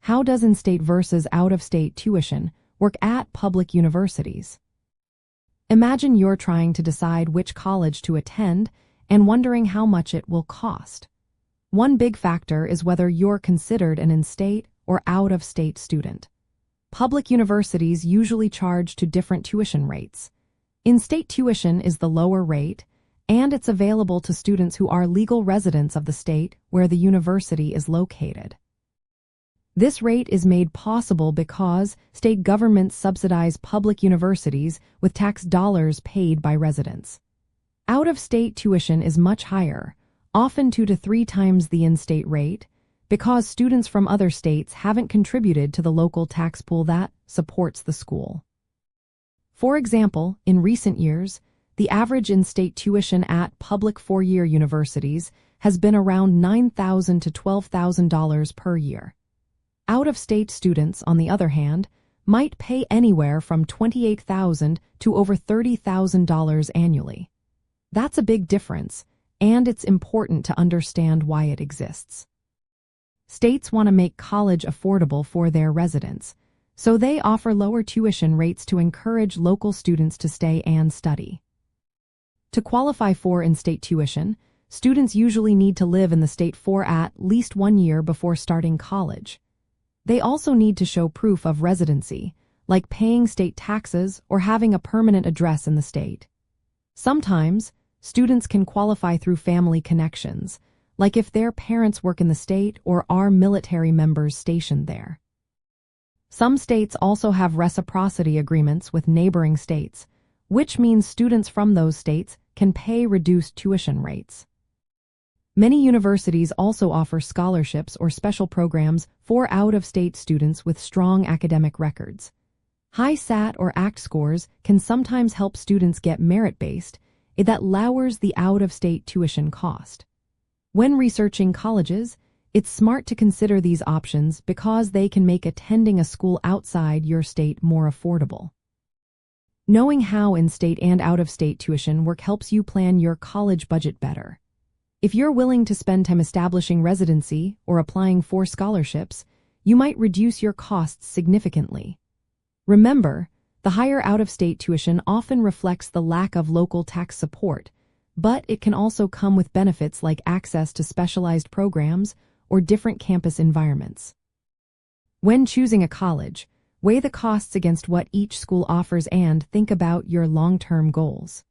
How does in-state versus out-of-state tuition work at public universities? Imagine you're trying to decide which college to attend and wondering how much it will cost. One big factor is whether you're considered an in-state or out-of-state student. Public universities usually charge to different tuition rates. In-state tuition is the lower rate, and it's available to students who are legal residents of the state where the university is located. This rate is made possible because state governments subsidize public universities with tax dollars paid by residents. Out-of-state tuition is much higher, often 2 to 3 times the in-state rate, because students from other states haven't contributed to the local tax pool that supports the school. For example, in recent years, the average in-state tuition at public 4-year universities has been around $9,000 to $12,000 per year. Out-of-state students, on the other hand, might pay anywhere from $28,000 to over $30,000 annually. That's a big difference, and it's important to understand why it exists. States want to make college affordable for their residents, so they offer lower tuition rates to encourage local students to stay and study. To qualify for in-state tuition, students usually need to live in the state for at least 1 year before starting college. They also need to show proof of residency, like paying state taxes or having a permanent address in the state. Sometimes, students can qualify through family connections, like if their parents work in the state or are military members stationed there. Some states also have reciprocity agreements with neighboring states, which means students from those states can pay reduced tuition rates. Many universities also offer scholarships or special programs for out-of-state students with strong academic records. High PSAT or ACT scores can sometimes help students get merit-based, that lowers the out-of-state tuition cost. When researching colleges, it's smart to consider these options because they can make attending a school outside your state more affordable. Knowing how in-state and out-of-state tuition work helps you plan your college budget better. If you're willing to spend time establishing residency or applying for scholarships, you might reduce your costs significantly. Remember, the higher out-of-state tuition often reflects the lack of local tax support, but it can also come with benefits like access to specialized programs or different campus environments. When choosing a college, weigh the costs against what each school offers and think about your long-term goals.